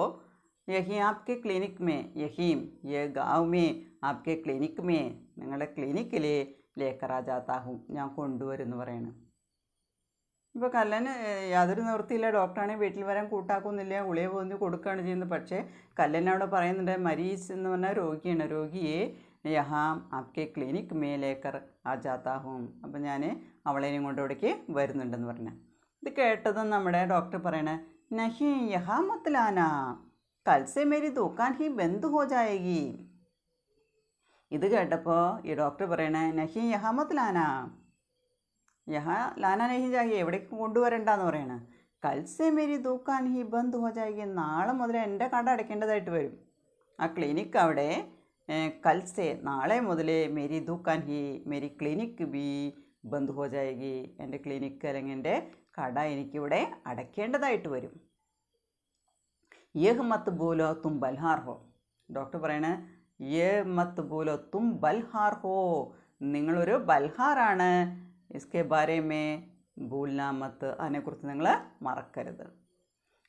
यही आपके क्लिनिक में, यही ये गाँव में आपके क्लिनिक में നിങ്ങളുടെ ക്ലിനിക്കിൽ ലേക്കർ ആ ജാത്താ ഹും, ഞാൻ കൊണ്ടുവരുമെന്ന് പറയണം. ഇപ്പോൾ കല്ലന് യാതൊരു നിവൃത്തിയില്ല. ഡോക്ടറാണെങ്കിൽ വീട്ടിൽ വരാൻ കൂട്ടാക്കുന്നില്ല, ഗുളിക പോന്ന് കൊടുക്കുകയാണ് ചെയ്യുന്നത്. പക്ഷേ കല്ലനവിടെ പറയുന്നുണ്ട്, മരീസ് എന്ന് പറഞ്ഞാൽ രോഗിയാണ്, രോഗിയെ യഹാം ആപ്കെ ക്ലിനിക് മേ ലേക്കർ ആ ജാത്താ ഹും, അപ്പം ഞാൻ അവളേനെയും കൊണ്ട് ഇവിടേക്ക് വരുന്നുണ്ടെന്ന് പറഞ്ഞു. ഇത് കേട്ടതും നമ്മുടെ ഡോക്ടർ പറയണേ, നഹി യഹാ മത് ലാനാ, കൽ സെ മേരി ദുകാൻ ഹി ബന്ദ് ഹോ ജായേഗി. ഇത് കേട്ടപ്പോൾ ഈ ഡോക്ടർ പറയണേ, നഹി യഹാ മത് ലാനാ, യഹാ ലാന നഹി ജാഹി, എവിടേക്ക് കൊണ്ടുവരണ്ടെന്ന് പറയണേ. കൽ സെ മേരി ദുകാൻ ഹി ബന്ദ് ഹോ ജായേഗി, നാളെ മുതൽ എൻ്റെ കട അടയ്ക്കേണ്ടതായിട്ട് വരും. ആ ക്ലിനിക്ക് അവിടെ കൽ സെ നാളെ മുതൽ മേരി ദുകാൻ ഹി മേരി ക്ലിനിക്ക് ബി ബന്ദ് ഹോ ജായേഗി, എൻ്റെ ക്ലിനിക്ക് അല്ലെങ്കിൽ എൻ്റെ കട എനിക്കിവിടെ അടയ്ക്കേണ്ടതായിട്ട് വരും. യഹ് മത്ത് ബോലോ തും ബൽഹാർ ഹോ. ഡോക്ടർ പറയണേ, യഹ് മത്ത് ബോലോ തും ബൽഹാർ ഹോ, നിങ്ങളൊരു ബൽഹാറാണ്. ഇസ്കെ ബാരെ മേ ഭൂൽനാ മത്ത്, അതിനെക്കുറിച്ച് നിങ്ങൾ മറക്കരുത്.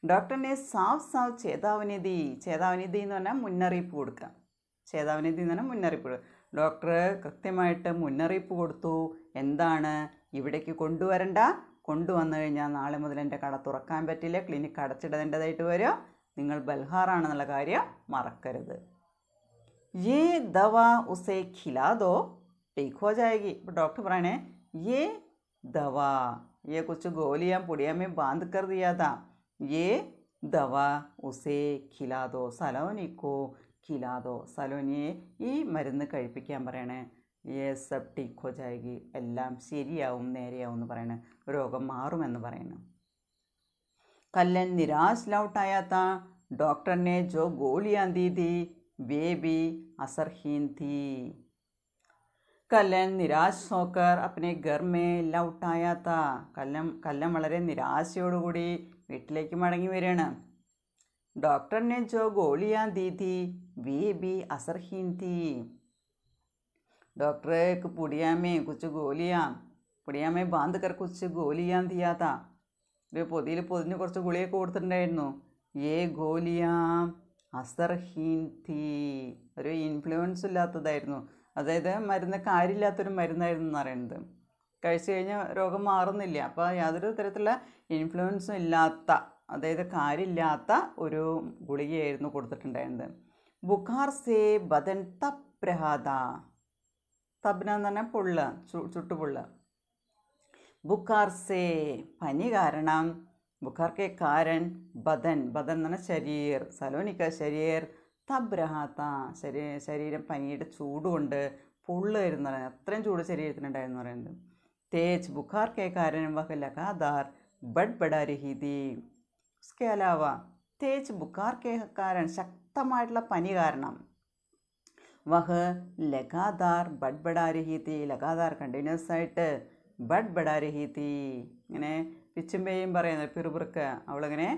ഡോക്ടറിനെ സാഫ് സാഫ് ചേതാവനിധി, ചേതാവനിധി എന്ന് പറഞ്ഞാൽ മുന്നറിയിപ്പ് കൊടുക്കുക. ചേതാവനിധി എന്ന് പറഞ്ഞാൽ മുന്നറിയിപ്പ്. ഡോക്ടർ കൃത്യമായിട്ട് മുന്നറിയിപ്പ് കൊടുത്തു. എന്താണ്? ഇവിടേക്ക് കൊണ്ടുവരണ്ട, കൊണ്ടുവന്നു കഴിഞ്ഞാൽ നാളെ മുതൽ എൻ്റെ കട തുറക്കാൻ പറ്റില്ല, ക്ലിനിക്ക് അടച്ചിടേണ്ടതായിട്ട് വരും, നിങ്ങൾ ബൽഹാറാണെന്നുള്ള കാര്യം മറക്കരുത്. യേ ദവ ഉസേ ഖിലാദോ ठीक हो जाएगी. ഇപ്പോൾ ഡോക്ടർ പറയണേ, ये दवा, ये कुछ गोलियां पुड़िया में बांध कर दिया था, ये दवा उसे खिला दो, സലോനി को खिला दो, സലോനിയെ ഈ മരുന്ന് കഴിപ്പിക്കാൻ പറയണേ. ये सब ठीक हो जाएगी, എല്ലാം ശരിയാവും, നേരെയാവും എന്ന് പറയണേ, രോഗം മാറുമെന്ന് പറയണം. कल्लन निराश लौट आया था. डॉक्टर ने जो गोलियां दी थी वे भी असरहीन थी. കല്ലൻ നിരാശ് ഹോക്കർ അപ്നെ ഘർ മേ ലൗട്ട് ആയാ താ. കല്ലൻ വളരെ നിരാശയോടുകൂടി വീട്ടിലേക്ക് മടങ്ങി വരികയാണ്. ഡോക്ടറിനെ ജോ ഗോളിയാ ദീ थी वे भी असरहीन थी. डॉक्टर एक पुड़िया में कुछ गोलियां, पुड़िया में बांध कर कुछ गोलियां दिया था. ഒരു പൊതിയിൽ പൊതിഞ്ഞ് കുറച്ച് ഗുളിയൊക്കെ കൊടുത്തിട്ടുണ്ടായിരുന്നു. ഏ ഗോലിയാ അസർഹീൻ തീ, ഒരു ഇൻഫ്ലുവൻസ് ഇല്ലാത്തതായിരുന്നു. അതായത് മരുന്ന് കാര്യമില്ലാത്തൊരു മരുന്നായിരുന്നു എന്ന് പറയുന്നത്. കഴിച്ചു കഴിഞ്ഞാൽ രോഗം മാറുന്നില്ല. അപ്പോൾ യാതൊരു തരത്തിലുള്ള ഇൻഫ്ലുവൻസും ഇല്ലാത്ത, അതായത് കാര്യമില്ലാത്ത ഒരു ഗുളികയായിരുന്നു കൊടുത്തിട്ടുണ്ടായിരുന്നത്. ബുഖാർ സേ ബദൻ തപ് രഹാ താ. തബ്ന എന്ന് പറഞ്ഞാൽ പൊള്ള, ചുട്ടുപൊള്ള. ബുഖാർ സേ പനി കാരണം, ബുഖാർ കെ കാരൻ ബദൻ, ബദൻ എന്ന് പറഞ്ഞാൽ ശരീർ, സലോനിക്ക ശരീർ തബ് രഹാത്ത, ശരീരം പനിയുടെ ചൂടുകൊണ്ട് പൊള്ളുമായിരുന്നു പറയുന്നത്. അത്രയും ചൂട് ശരീരത്തിനുണ്ടായിരുന്നു പറയുന്നത്. തേജ് ബുഖാർ കെ കാരൻ വഹ് ലഗാതാർ ബഡ് ബഡാ രഹി തീ. ഉസ്കെ അലാവ തേജ് ബുഖാർ കെ കാരൻ, ശക്തമായിട്ടുള്ള പനി കാരണം, വഹ് ലഗാതാർ ബഡ് ബഡാ രഹി തീ, ലഗാതാർ കണ്ടിന്യൂസ് ആയിട്ട്, ബഡ് ബഡാ രഹി തീ ഇങ്ങനെ പിച്ചുമ്പേയും പറയുന്നത്, പിറുപിറുക്ക്, അവളിങ്ങനെ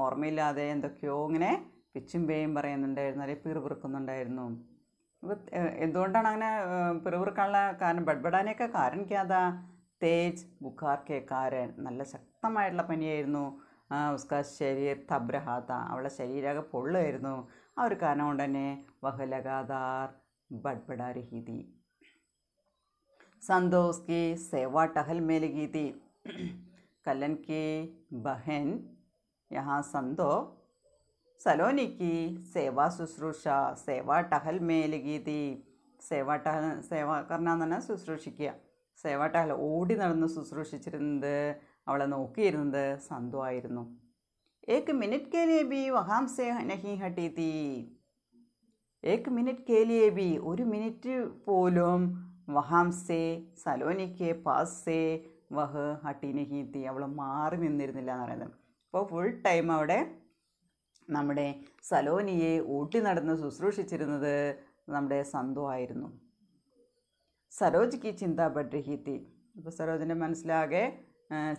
ഓർമ്മയില്ലാതെ എന്തൊക്കെയോ ഇങ്ങനെ പിച്ചുമ്പേയും പറയുന്നുണ്ടായിരുന്നു, അല്ലെങ്കിൽ പിറുപിറുക്കുന്നുണ്ടായിരുന്നു. അപ്പോൾ എന്തുകൊണ്ടാണ് അങ്ങനെ പിറുപിറുക്കാനുള്ള കാരണം? ബഡ്ബഡാനെയൊക്കെ കാരണം ക്യാതാ? തേജ് ബുഖാർ കെ കാരൻ, നല്ല ശക്തമായിട്ടുള്ള പനിയായിരുന്നു. ഉസ്കാ ശരീർ തബ്രഹാത്ത, അവളുടെ ശരീരമൊക്കെ പൊള്ളുമായിരുന്നു. ആ ഒരു കാരണം കൊണ്ട് തന്നെ വഹ് ലഗാതാർ बड़बड़ा रही थी। संदो उसकी सेवा टहल में लगी थी। कलन की बहन यहाँ संदो सलोनी की सेवा शुश्रूषा सेवा टहल में लगी थी। सेवा टहल सेवा करना എന്ന് പറഞ്ഞാൽ ശുശ്രൂഷിക്കുക. സേവാ ടഹൽ ഓടി നടന്ന് ശുശ്രൂഷിച്ചിരുന്നത് അവളെ നോക്കിയിരുന്നത് സന്തു ആയിരുന്നു. एक मिनट के लिए भी वहाँ से नहीं हटी थी. एक मिनट के लिए भी ഒരു മിനിറ്റ് പോലും വഹാം സേ സലോനിക്ക് പാസ് സേ വഹ ഹട്ടി നഹി തീ അവൾ മാറി നിന്നിരുന്നില്ല എന്ന് പറയുന്നത്. അപ്പോൾ ഫുൾ ടൈം അവിടെ നമ്മുടെ സലോനിയെ ഊട്ടി നടന്ന് ശുശ്രൂഷിച്ചിരുന്നത് നമ്മുടെ സന്തു ആയിരുന്നു. സരോജിക്ക് ചിന്ത ബഡ് രഹി തീ. അപ്പോൾ സരോജിൻ്റെ മനസ്സിലാകെ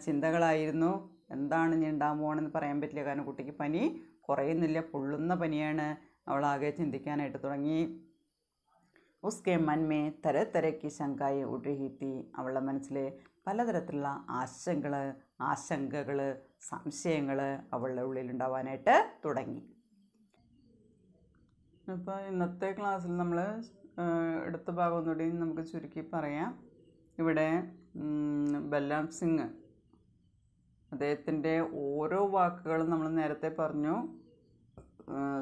ചിന്തകളായിരുന്നു. എന്താണ് ഇനി ഉണ്ടാകാൻ പോകണമെന്ന് പറയാൻ പറ്റില്ല. കാരണം കുട്ടിക്ക് പനി കുറയുന്നില്ല, പൊള്ളുന്ന പനിയാണ്. അവളാകെ ചിന്തിക്കാനായിട്ട് തുടങ്ങി. ഉസ്കെ മൻമേ തരതരയ്ക്ക് ശങ്കായി ഉടഹിത്തി. അവളുടെ മനസ്സിൽ പലതരത്തിലുള്ള ആശങ്കകൾ സംശയങ്ങൾ അവളുടെ ഉള്ളിലുണ്ടാവാനായിട്ട് തുടങ്ങി. അപ്പോൾ ഇന്നത്തെ ക്ലാസ്സിൽ നമ്മൾ എടുത്ത ഭാഗം ഒന്നുകൂടി നമുക്ക് ചുരുക്കി പറയാം. ഇവിടെ ബൽറാം സിംഗ് അദ്ദേഹത്തിൻ്റെ ഓരോ വാക്കുകളും നമ്മൾ നേരത്തെ പറഞ്ഞു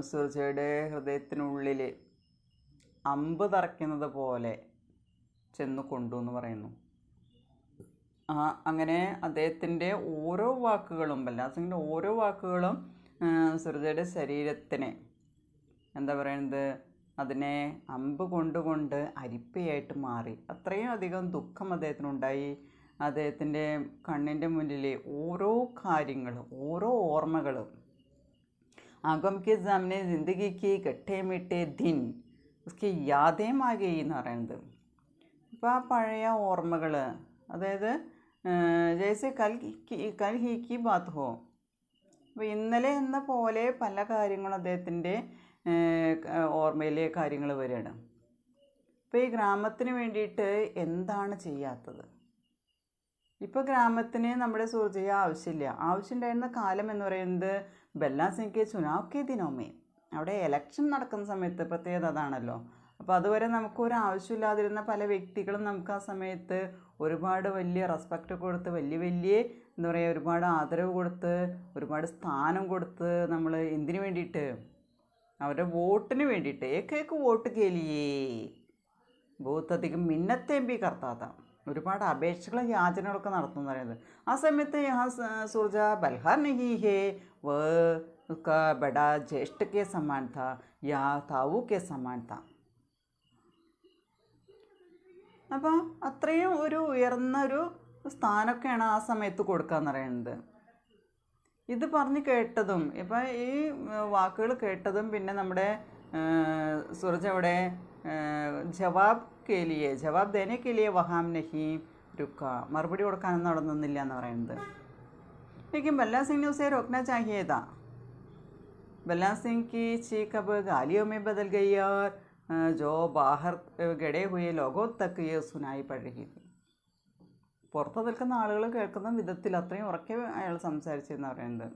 സുർജയുടെ ഹൃദയത്തിനുള്ളിൽ അമ്പ് തറയ്ക്കുന്നത് പോലെ ചെന്ന് കൊണ്ടു എന്ന് പറയുന്നു. അങ്ങനെ അദ്ദേഹത്തിൻ്റെ ഓരോ വാക്കുകളും ബൽറാം സിംഗിൻ്റെ ഓരോ വാക്കുകളും സുർജയുടെ ശരീരത്തിനെ എന്താ പറയുന്നത്, അതിനെ അമ്പ് കൊണ്ടുകൊണ്ട് അരിപ്പയായിട്ട് മാറി. അത്രയും അധികം ദുഃഖം അദ്ദേഹത്തിനുണ്ടായി. അദ്ദേഹത്തിൻ്റെ കണ്ണിൻ്റെ മുന്നിൽ ഓരോ കാര്യങ്ങളും ഓരോ ഓർമ്മകളും ആഗം കെ സാമനെ ജിന്ദഗിക്ക് കെട്ടേ മിട്ടേ ദിൻ ഉസ്കി യാദേമാകെ എന്ന് പറയുന്നത്. അപ്പോൾ ആ പഴയ ഓർമ്മകൾ, അതായത് ജैसे കൽ ഹി കി ബാത്ത് ഹോ. അപ്പോൾ ഇന്നലെ എന്ന പോലെ പല കാര്യങ്ങളും അദ്ദേഹത്തിൻ്റെ ഓർമ്മയിലെ കാര്യങ്ങൾ വരികയാണ്. ഇപ്പോൾ ഈ ഗ്രാമത്തിന് വേണ്ടിയിട്ട് എന്താണ് ചെയ്യാത്തത്? ഇപ്പോൾ ഗ്രാമത്തിന് നമ്മുടെ സുർജയെ ആവശ്യമില്ല. ആവശ്യമുണ്ടായിരുന്ന കാലം എന്ന് പറയുന്നത് ബൽറാം സിംഗ് ചുനാവ് കെ ദിനോമേ, അവിടെ എലക്ഷൻ നടക്കുന്ന സമയത്ത് പ്രത്യേകത അതാണല്ലോ. അപ്പോൾ അതുവരെ നമുക്കൊരു ആവശ്യമില്ലാതിരുന്ന പല വ്യക്തികളും നമുക്ക് ആ സമയത്ത് ഒരുപാട് വലിയ റെസ്പെക്റ്റ് കൊടുത്ത് വലിയ എന്താ പറയുക ഒരുപാട് ആദരവ് കൊടുത്ത് ഒരുപാട് സ്ഥാനം കൊടുത്ത് നമ്മൾ എന്തിനു വേണ്ടിയിട്ട്, അവരുടെ വോട്ടിന് വേണ്ടിയിട്ട് ഏക്ക് വോട്ട് കേലിയേ ബഹുത്തധികം മിന്നത്തേം ബി കർത്താത്ത ഒരുപാട് അപേക്ഷകളും യാചനകളൊക്കെ നടത്തും എന്ന് പറയുന്നത്. ആ സമയത്ത് യഹാ സുർജ ബൽഹാർ നഹി ഹേ വ ഉസ്കാ ബഡാ ജ്യേഷ്ഠ കെ സമാൻ താ യാ താവു കെ സമാൻ താ. അപ്പോൾ അത്രയും ഒരു ഉയർന്നൊരു സ്ഥാനമൊക്കെയാണ് ആ സമയത്ത് കൊടുക്കുക എന്ന് പറയുന്നത്. ഇത് പറഞ്ഞ് കേട്ടതും ഇപ്പം ഈ വാക്കുകൾ കേട്ടതും പിന്നെ നമ്മുടെ സുർജ അവിടെ ജവാബ് ദേനെ കെ ലിയെ വഹാം നഹി രുക്ക, മറുപടി കൊടുക്കാനൊന്നും അവിടെ നിന്നില്ല എന്ന് പറയുന്നത്. लेकिन बल्ला सिंह ने उसे रोकना चाहिए था. बल्ला सिंह की चीख अब गालियों में बदल गई और जो बाहर गड़े हुए लोगों तक ये सुनाई पड़ रही थी. പുറത്ത് നിൽക്കുന്ന ആളുകൾ കേൾക്കുന്ന വിധത്തിൽ അത്രയും ഉറക്കെ അയാൾ സംസാരിച്ചെന്ന് പറയുന്നത്.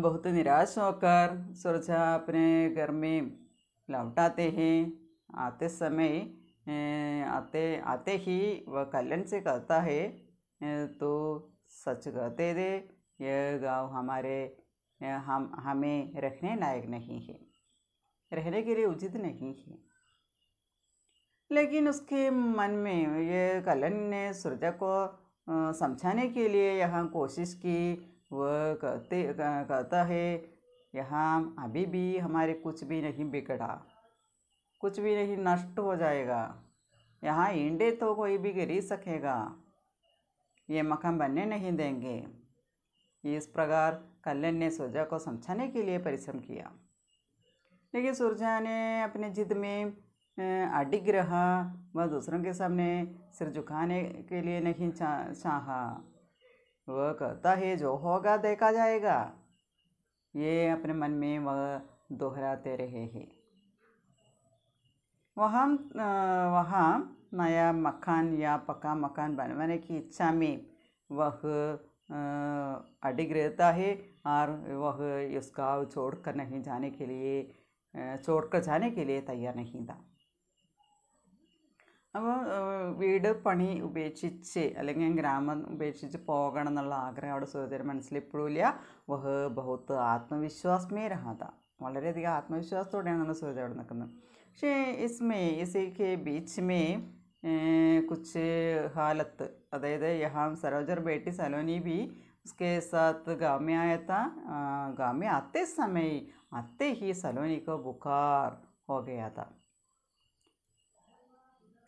बहुत निराश होकर सुरजा अपने घर में लौट आते हैं. आते ही वह कल्याण से कहता है, तो सच कहते थे यह गाँव हमें रहने लायक नहीं है, रहने के लिए उचित नहीं है. लेकिन उसके मन में ये कल्याण ने सुरजा को समझाने के लिए यहाँ कोशिश की. वह कहता है यहाँ अभी भी हमारे कुछ भी नहीं बिगड़ा, कुछ भी नहीं नष्ट हो जाएगा. यहाँ ईंटे तो कोई भी गिरी सकेगा, ये मकान बनने नहीं देंगे. इस प्रकार कल्याण ने सुरजा को समझाने के लिए परिश्रम किया. लेकिन सुरजा ने अपने जिद में अडिग रहा. वह दूसरों के सामने सिर झुकाने के लिए नहीं चाहा. वह कहता है जो होगा देखा जाएगा. ये अपने मन में वह दोहराते रहे हैं. वहाँ नया मकान या पक्का मकान बनवाने की इच्छा में वह अडिग रहता है और वह इस गाँव छोड़कर नहीं जाने के लिए छोड़कर जाने के लिए तैयार नहीं था. അപ്പോൾ വീട് പണി ഉപേക്ഷിച്ച് അല്ലെങ്കിൽ ഗ്രാമം ഉപേക്ഷിച്ച് പോകണം എന്നുള്ള ആഗ്രഹം അവിടെ സുരജയുടെ മനസ്സിൽ ഇപ്പോഴും ഇല്ല. വഹ് ബഹുത്ത് ആത്മവിശ്വാസമേ രഹാത, വളരെയധികം ആത്മവിശ്വാസത്തോടെയാണ് നമ്മൾ സുരജ അവിടെ നിൽക്കുന്നത്. പക്ഷേ ഇസിക്ക് ബീച്ച് മേ കുച്ച് ഹാലത്ത്, അതായത് യഹാം സരോജർ ബേട്ടി സലോനി ബി उसके साथ गाँव में आया था. गाँव में आते ही सलोनी को बुखार हो गया था.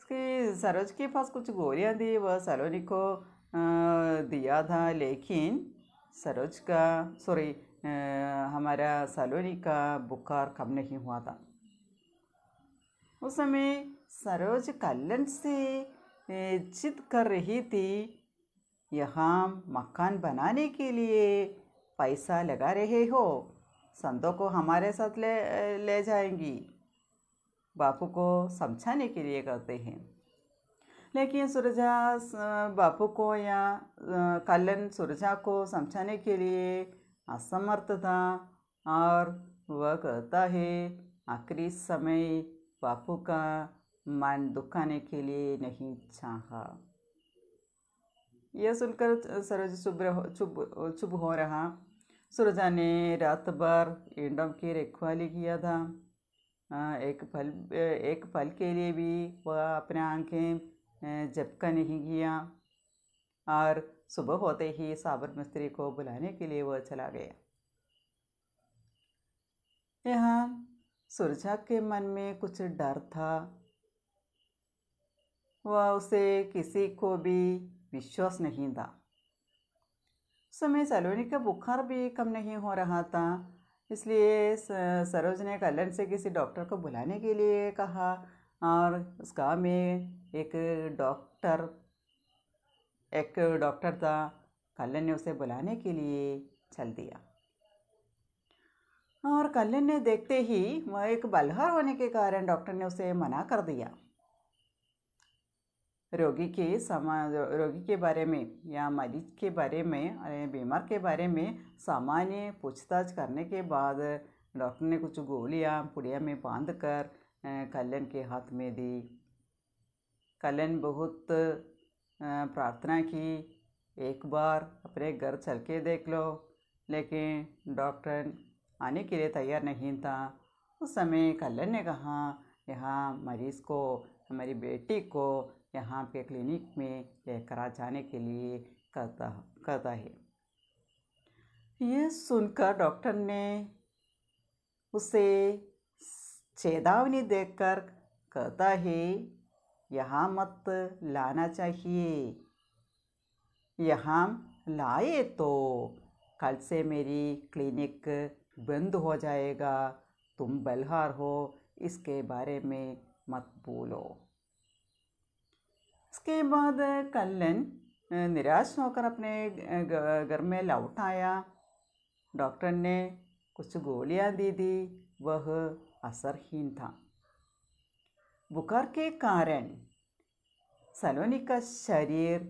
उसके सरोज के पास कुछ गोलियाँ दी, वह सलोनी को दिया था, लेकिन हमारा सलोनी का बुखार कम नहीं हुआ था. उस समय सरोज कल्लन से जिद कर रही थी, यहाँ मकान बनाने के लिए पैसा लगा रहे हो, संतों को हमारे साथ ले जाएंगी. बापू को समझाने के लिए कहते हैं. लेकिन सुरजा बापू को या कल्लन सुरजा को समझाने के लिए असमर्थ था और वह कहता है आखिरी समय बापू का मन दुखाने के लिए नहीं चाहा. यह सुनकर सरोज चुप हो रहा. सुरजा ने रात भर ईंटों की रखवाली किया था. एक पल के लिए भी वह अपने आंखें झपका नहीं किया और सुबह होते ही साबर मिस्त्री को बुलाने के लिए वह चला गया. यहाँ सुरजा के मन में कुछ डर था. वह उसे किसी को भी विश्वास नहीं था. समय सलोनी का बुखार भी कम नहीं हो रहा था, इसलिए सरोज ने कल्लन से किसी डॉक्टर को बुलाने के लिए कहा और उस गाँव में एक डॉक्टर था. कल्लन ने उसे बुलाने के लिए चल दिया और कल्लन ने देखते ही वह एक बलहार होने के कारण डॉक्टर ने उसे मना कर दिया. रोगी के बारे में या मरीज के बारे में, बीमार के बारे में सामान्य पूछताछ करने के बाद डॉक्टर ने कुछ गोलियां पुड़िया में बांधकर कल्लन के हाथ में दी. कल्लन बहुत प्रार्थना की, एक बार अपने घर चल के देख लो, लेकिन डॉक्टर आने के लिए तैयार नहीं था. उस समय कल्लन ने कहा, यहाँ मरीज़ को, हमारी बेटी को यहाँ पे क्लिनिक में लेकर जाने के लिए कहता है. यह सुनकर डॉक्टर ने उसे चेतावनी देकर कहता है, यहाँ मत लाना चाहिए, यहाँ लाए तो कल से मेरी क्लिनिक बंद हो जाएगा. तुम बलहार हो, इसके बारे में मत बोलो. इसके बाद कल्लन निराश होकर अपने घर में लौट आया. डॉक्टर ने कुछ गोलियां दी, वह असरहीन था. बुखार के कारण सलोनी का शरीर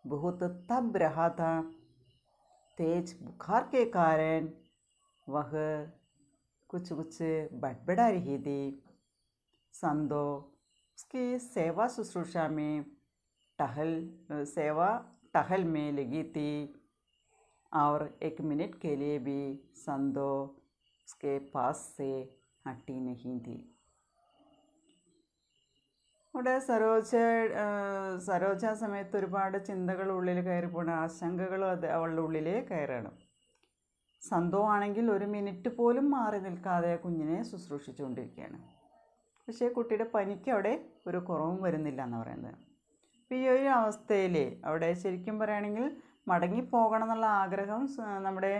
बहुत तप रहा था. तेज बुखार के कारण वह कुछ बड़बड़ा रही थी. संदो उसकी सेवा शुश्रूषा में टहल में लगी थी और 1 मिनट के लिए भी संदो उसके पास से हटी नहीं थी. അവിടെ സരോജ സമയത്ത് ഒരുപാട് ചിന്തകൾ ഉള്ളിൽ കയറി പോണ, ആശങ്കകൾ അവളുടെ ഉള്ളിൽ കയറണം. സന്തോ ആണെങ്കിൽ 1 മിനിറ്റ് പോലും മാറി നിൽക്കാതെ കുഞ്ഞിനെ ശുശ്രൂഷിച്ചുകൊണ്ടിരിക്കുകയാണ്. പക്ഷേ കുട്ടിയുടെ പനിക്ക് അവിടെ ഒരു കുറവും വരുന്നില്ല എന്ന് പറയുന്നത്. അപ്പോൾ ഈ ഒരു അവസ്ഥയിൽ അവിടെ ശരിക്കും പറയുകയാണെങ്കിൽ മടങ്ങിപ്പോകണം എന്നുള്ള ആഗ്രഹം നമ്മുടെ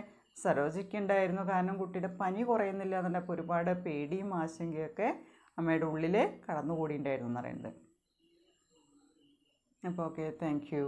സരോജയ്ക്കുണ്ടായിരുന്നു. കാരണം കുട്ടിയുടെ പനി കുറയുന്നില്ല എന്നുള്ളപ്പോൾ ഒരുപാട് പേടിയും ആശങ്കയൊക്കെ അമ്മയുടെ ഉള്ളിൽ കടന്നുകൂടിയിട്ടുണ്ടായിരുന്നു എന്ന് പറയുന്നത്. അപ്പോൾ ഓക്കെ, താങ്ക് യു.